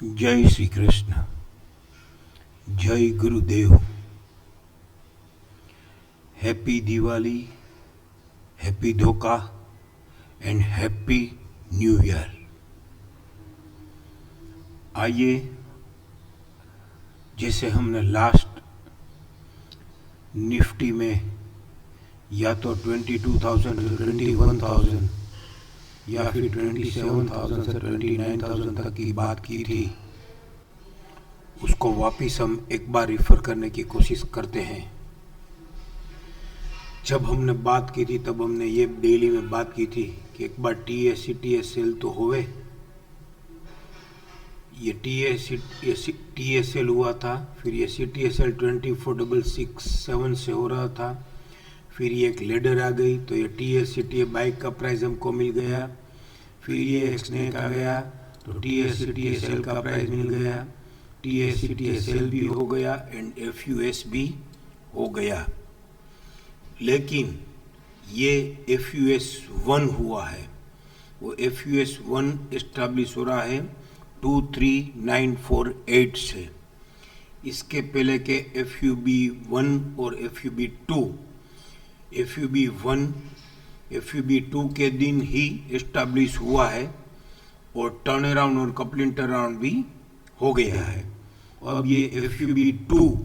जय श्री कृष्ण। जय गुरुदेव। Happy Diwali, happy धोखा एंड हैप्पी न्यू ईयर। आइए, जैसे हमने लास्ट निफ्टी में या तो 22,000 से 21,000 या फिर 27,000 से 29,000 तक की बात की थी, उसको वापिस हम एक बार रिफर करने की कोशिश करते हैं। जब हमने बात की थी तब हमने ये डेली में बात की थी कि एक बार TSL तो होवे। ये TSL हुआ था, फिर ये CTSL 24,667 से हो रहा था, फिर ये एक लेडर आ गई तो ये TSCTA बाइक का प्राइस हमको मिल गया, फिर ये एक स्नेक आ गया तो TSCTSL का प्राइस मिल गया, TSCTSL भी हो गया एंड FUS भी हो गया। लेकिन ये FUS 1 हुआ है, वो FUS 1 एस्टैब्लिश हो रहा है 23948 से। इसके पहले के FUB 1 और FUB 2, FUB 2 के दिन ही एस्टैब्लिश हुआ है और टर्न अराउंड और कपलिंग टर्न अराउंड भी हो गया है। अब ये FUB 2,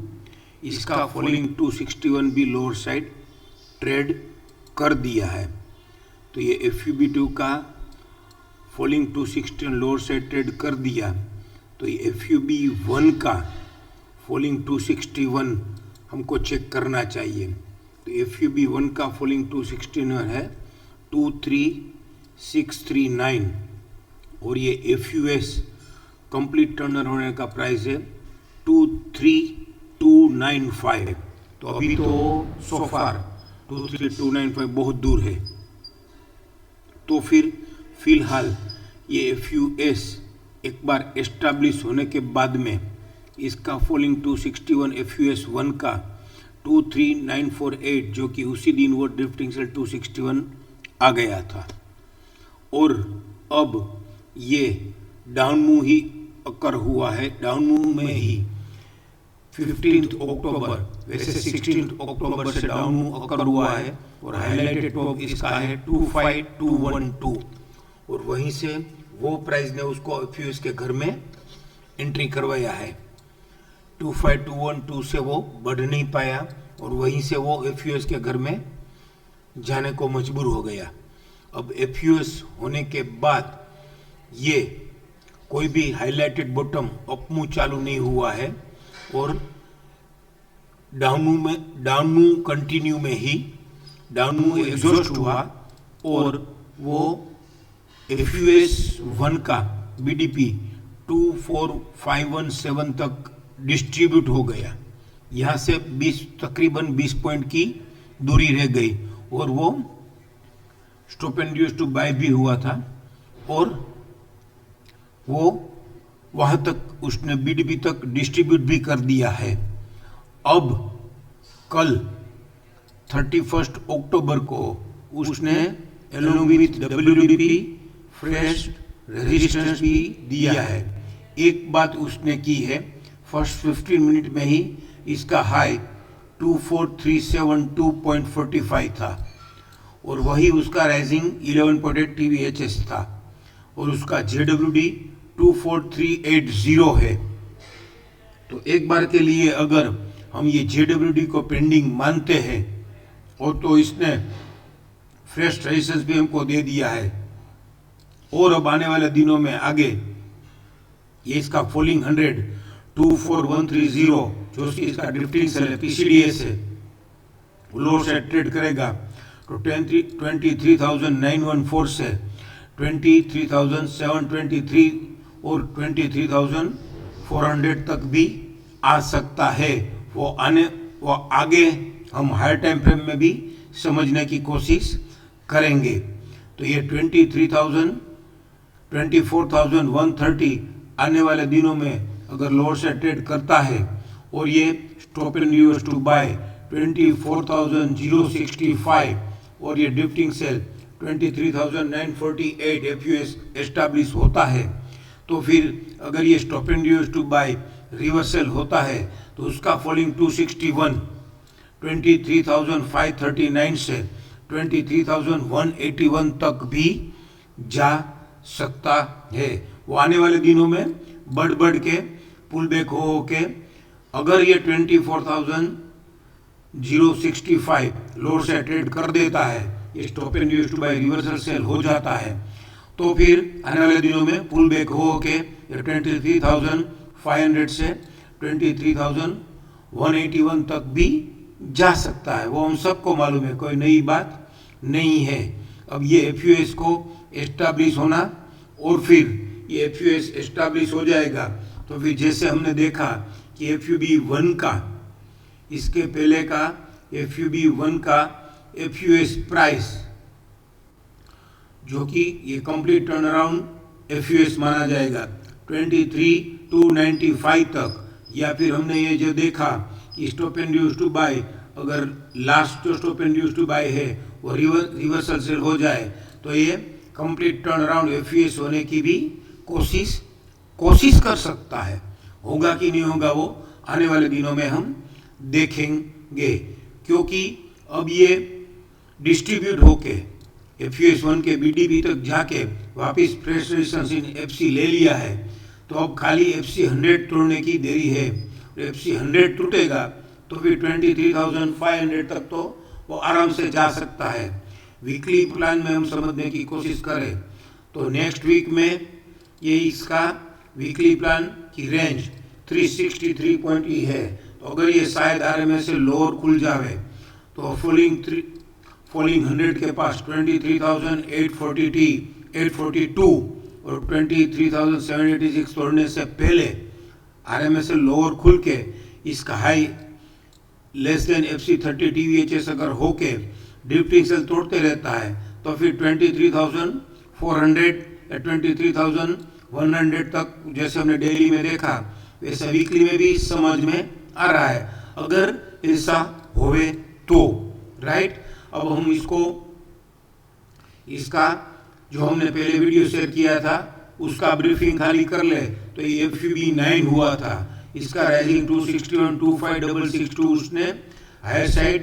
इसका फॉलोइंग 261 भी लोअर साइड ट्रेड कर दिया है। तो ये FUB 2 का फॉलोइंग 261 लोअर साइड ट्रेड कर दिया, तो ये FUB 1 का फॉलोइंग 261 हमको चेक करना चाहिए। तो FUB 1 का फॉलोइंग 261 है 23,639 और ये FUS कंप्लीट टर्नर होने का प्राइस है 23,295। तो अभी तो सोफार 23,295 बहुत दूर है। तो फिर फिलहाल ये FUS एक बार एस्टैब्लिश होने के बाद में इसका फॉलोइंग 261 FUS 1 का 23948, जो कि उसी दिन वो ड्रिफ्टिंग सेल 261 आ गया था और अब ये डाउन मूव ही अकर हुआ है। डाउन मूव में ही 15 अक्टूबर, वैसे 16 अक्टूबर से डाउन मूव अकर हुआ है और हाईलाइटेड टॉप इसका है 25212 और वहीं से वो प्राइस ने उसको FUS के घर में एंट्री करवाया है। 25212 से वो बढ़ नहीं पाया और वहीं से वो FUS के घर में जाने को मजबूर हो गया। अब FUS होने के बाद ये कोई भी हाईलाइटेड बॉटम अप मूव चालू नहीं हुआ है और डाउन मूव कंटिन्यू में ही डाउन मूव एग्जॉस्ट हुआ और वो FUS 1 का BDP 24517 तक डिस्ट्रीब्यूट हो गया। यहाँ से तकरीबन 20 पॉइंट की दूरी रह गई और वो stop and use to buy भी हुआ था और वो वहाँ तक उसने BDP तक डिस्ट्रीब्यूट भी कर दिया है। अब कल 31 अक्टूबर को उसने along with WDP fresh resistance भी दिया है। एक बात उसने की है, फर्स्ट 15 मिनट में ही इसका हाई 24,372.45 था और वही उसका राइजिंग 11.8 TVHS था और उसका JWD 24380 है। तो एक बार के लिए अगर हम ये JWD को पेंडिंग मानते हैं और तो इसने फ्रेश रेजिस्टेंस भी हमको दे दिया है और अब आने वाले दिनों में आगे ये इसका फॉलोइंग 100 24130 जो इसका ड्रिफ्टिंग सेल है, PCDS है, लोअर साइड ट्रेड करेगा तो 23,914 से 23,723 और 23,400 तक भी आ सकता है। वो आगे हम हायर टाइम फ्रेम में भी समझने की कोशिश करेंगे। तो ये 24,130 आने वाले दिनों में अगर लोअर से ट्रेड करता है और ये stop and use to buy 24,065 और ये ड्रिफ्टिंग सेल 23,948 FUS एस्टैब्लिश होता है तो फिर अगर ये stop and use to buy reversal होता है तो उसका फॉलिंग 261 23,539 से 23,181 तक भी जा सकता है। वो आने वाले दिनों में बढ़ के पुल बैक हो के अगर ये 24,065 लोअर से ट्रेड कर देता है, ये stop and use to buy reversal sell हो जाता है, तो फिर आने वाले दिनों में पुल बैक हो के 23,500 से 23,181 तक भी जा सकता है। वो हम सबको मालूम है, कोई नई बात नहीं है। अब ये एफयूएस को एस्टैब्लिश होना और फिर ये एफयूएस एस्टैब्लिश हो जाएगा तो फिर जैसे हमने देखा कि एफयूबी 1 का इसके पहले का एफयूबी 1 का एफयूएस प्राइस जो कि ये कंप्लीट टर्न अराउंड एफयूएस माना जाएगा 23,295 तक, या फिर हमने ये जो देखा कि stop and use to buy अगर लास्ट जो stop and use to buy है वो रिवर्सल सेल हो जाए तो ये कंप्लीट टर्न अराउंड एफयूएस होने की भी कोशिश कर सकता है। होगा कि नहीं होगा वो आने वाले दिनों में हम देखेंगे, क्योंकि अब ये डिस्ट्रीब्यूट होके एफयूएस 1 के बीडीबी तक जाके वापस फ्रेश रेजिस्टेंस इन एफसी ले लिया है, तो अब खाली एफसी 100 तोड़ने की देरी है। एफसी 100 टूटेगा तो फिर 23,500 तक तो वो आराम से जा सकता है। वीकली प्लान में हम समझने की कोशिश करें तो नेक्स्ट वीक में ये इसका वीकली प्लान की रेंज 363.E है, तो अगर ये शायद आरएमएस से लोअर खुल जावे तो फॉलिंग 100 के पास 23,842 और 23,786 तोड़ने से पहले आरएमएस से लोअर खुल के इसका हाई लेस देन एफसी 30 टीवीएचएस अगर होके ड्रिफ्टिंग सेल तोड़ते रहता है तो फिर 23,400 या 23,100 तक जैसे हमने डेली में देखा वैसे वीकली में भी समझ में आ रहा है, अगर ऐसा होवे तो राइट। अब हम इसका जो हमने पहले वीडियो शेयर किया था उसका ब्रीफिंग खाली कर ले तो ये एफयूबी 9 हुआ था, इसका राइजिंग 261 25662 उसने हायर साइड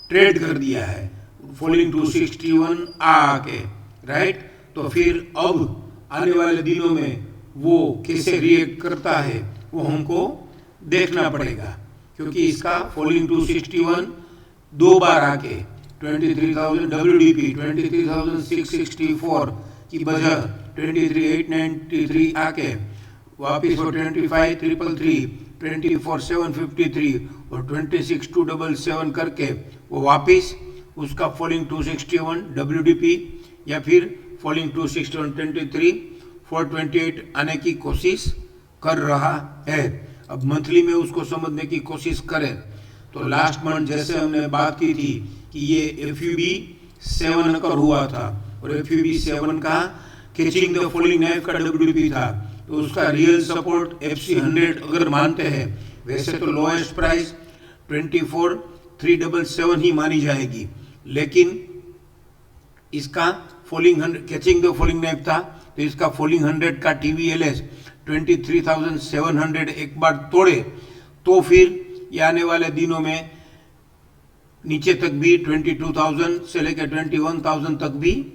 ट्रेड कर दिया है, फॉलिंग 261 आके राइट। तो फिर अब आने वाले दिनों में वो कैसे रिएक्ट करता है वो हमको देखना पड़ेगा, क्योंकि इसका फॉलिंग 261 दो बार आके 23,000 WDP 23,664 की बजाय 23,893 आके वापिस वो 25,333 24,753 और 26,277 करके वो वापिस उसका फॉलिंग 261 WDP या फिर फॉलिंग 261 23,428 आने की कोशिश कर रहा है। अब मंथली में उसको समझने की कोशिश करें तो लास्ट मंथ जैसे हमने बात की थी कि ये एफयूबी 7 अकर हुआ था और एफयूबी 7 का कैचिंग द फॉलिंग नाइफ का WDP था, तो उसका रियल सपोर्ट एफसी 100 अगर मानते हैं वैसे तो लोएस्ट प्राइस 24,377 ही मानी जाएगी, लेकिन इसका falling 100 catching the falling knife था तो इसका फॉलिंग 100 का TVLS 23,700 एक बार तोड़े तो फिर ये आने वाले दिनों में नीचे तक भी 22,000 से लेकर 21,000 तक भी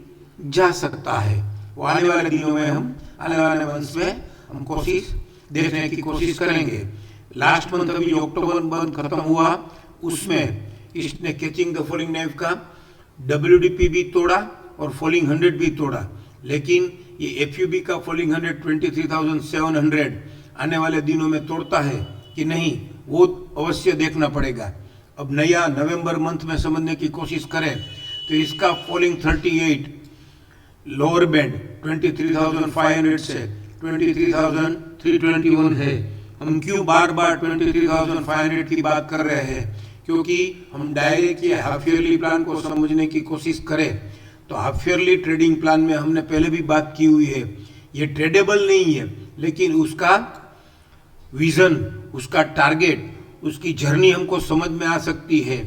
जा सकता है। वो आने वाले दिनों में हम आने वाले मंथ में हम कोशिश देखने की कोशिश करेंगे। लास्ट मंथ अभी जो अक्टूबर मंथ खत्म हुआ उसमें इसने कैचिंग द फॉलिंग नाइफ का WDP भी तोड़ा और फॉलिंग 100 भी तोड़ा, लेकिन ये एफयूबी का फॉलिंग 100 23,700 आने वाले दिनों में तोड़ता है कि नहीं वो अवश्य देखना पड़ेगा। अब नया नवंबर मंथ में समझने की कोशिश करें तो इसका फॉलिंग 38 लोअर बैंड 23,500 से 23,321 है। हम क्यों बार बार 23,500 की बात कर रहे हैं, क्योंकि हम डायरेक्ट ये हाफ ईयरली प्लान को समझने की कोशिश करें तो हाफ ईयरली ट्रेडिंग प्लान में हमने पहले भी बात की हुई है, ये ट्रेडेबल नहीं है, लेकिन उसका विजन, उसका टारगेट, उसकी जर्नी हमको समझ में आ सकती है।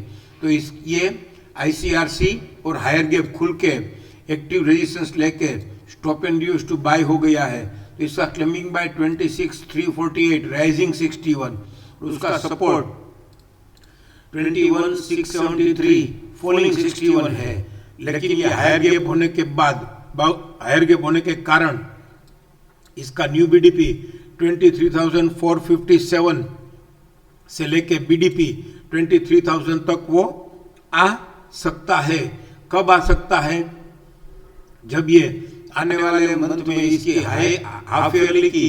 तो ये ICRC और हायर गैप खुल के एक्टिव रेजिस्टेंस लेके stop and use to buy हो गया है, तो इसका क्लाइंबिंग बाय 26,348, राइजिंग 61, उसका सपोर्ट 21,673, फॉलिंग 61 है। लेकिन ये हायर गैप होने के बाद, हायर गैप होने के कारण इसका न्यू बीडीपी 23,457 से लेके बीडीपी 23,000 तक वो आ सकता है। कब आ सकता है? जब ये आने वाले मंथ में इसकी हाफ ईयरली की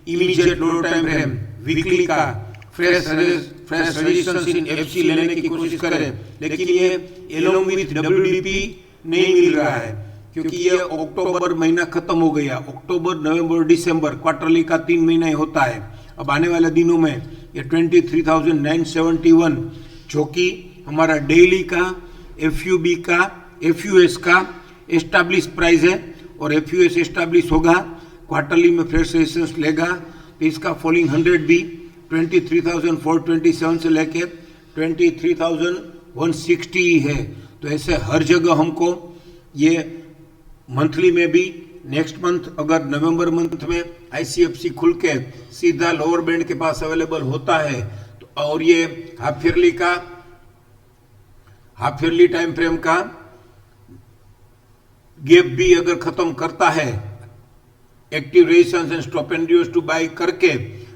इमीडिएट लो टाइम फ्रेम, वीकली का फ्रेश रेजिस्टेंस इन एफसी लेने की कोशिश करें, लेकिन ये एलोंग विथ डब्ल्यूडीपी नहीं मिल रहा है, क्योंकि ये अक्टूबर महीना खत्म हो गया। अक्टूबर, नवंबर, दिसंबर क्वार्टरली का 3 महीना ही होता है। अब आने वाले दिनों में ये 23,971 जो कि हमारा डेली का एफयूबी का, एफयूएस का एस्टैब्लिश प्राइस है, और एफयूएस एस्टैब्लिश होगा, क्वार्टरली में फ्रेश रेजिस्टेंस लेगा, तो इसका फॉलिंग 100 भी 23,427 से लेके 23,160 ही है। तो ऐसे हर जगह हमको ये मंथली में भी, नेक्स्ट मंथ अगर नवंबर मंथ में आईसीएफसी खुल के सीधा लोअर बैंड के पास अवेलेबल होता है, तो और ये हाफ ईयरली टाइम फ्रेम का गैप भी अगर खत्म करता है, active resistance and stop and deuce to buy करके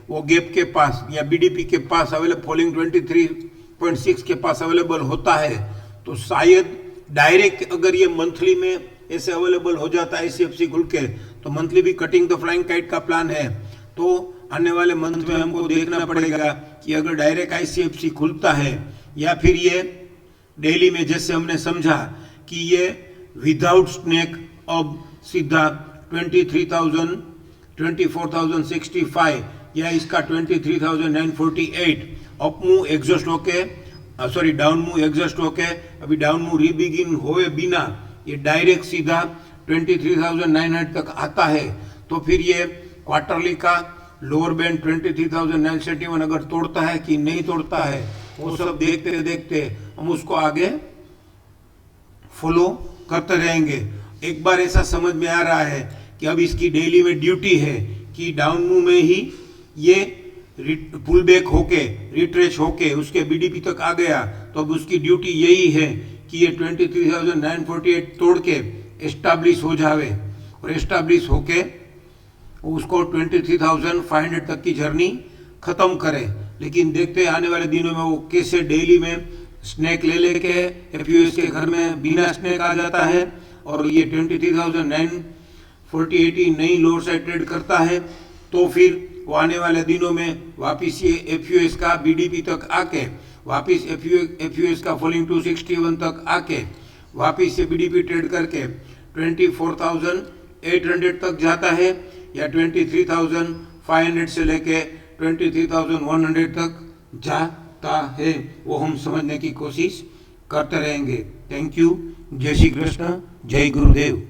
वो गैप के पास या बीडीपी के पास अवेलेबल, फॉलिंग 23.6 के पास अवेलेबल होता है, तो शायद डायरेक्ट अगर ये मंथली में ऐसे अवेलेबल हो जाता है आईसीएफसी खुल के, तो मंथली भी कटिंग द फ्लाइंग काइट का प्लान है। तो आने वाले मंथ में हमको देखना पड़ेगा कि अगर डायरेक्ट आईसीएफसी खुलता है या फिर ये डेली में जैसे हमने समझा कि ये विदाउट स्नेक अब सीधा 24,065 या इसका 23,948 अप मूव एग्जॉस्ट होके, सॉरी डाउन मूव एग्जॉस्ट होके, अभी डाउन मूव रीबिगिन होए बिना ये डायरेक्ट सीधा 23,900 तक आता है, तो फिर ये क्वार्टरली का लोअर बैंड 23,971 अगर तोड़ता है कि नहीं तोड़ता है, वो सब देखते देखते हम उसको आगे फॉलो करते रहेंगे। एक बार ऐसा समझ में आ रहा है कि अब इसकी डेली में ड्यूटी है कि डाउन मूव में ही ये पुल बैक होके, रिट्रेस होके उसके बीडीपी तक आ गया, तो अब उसकी ड्यूटी यही है कि ये 23,948 तोड़ के एस्टैब्लिश हो जावे, और एस्टैब्लिश होके उसको 23,500 तक की जर्नी खत्म करे। लेकिन देखते हैं आने वाले दिनों में वो कैसे डेली में स्नैक ले लेके एफयूएस के घर में बिना स्नैक आ जाता है, और ये 23,948 नई लोअर साइड ट्रेड करता है, तो फिर वो आने वाले दिनों में वापिस ये एफयूएस का बीडीपी तक आके, वापिस एफयूएस का फॉलिंग 261 तक आके, वापिस ये बीडीपी ट्रेड करके 24,800 तक जाता है, या 23,500 से लेके 23,100 तक जाता है, वो हम समझने की कोशिश करते रहेंगे। Thank you. जय श्री कृष्ण, जय गुरुदेव।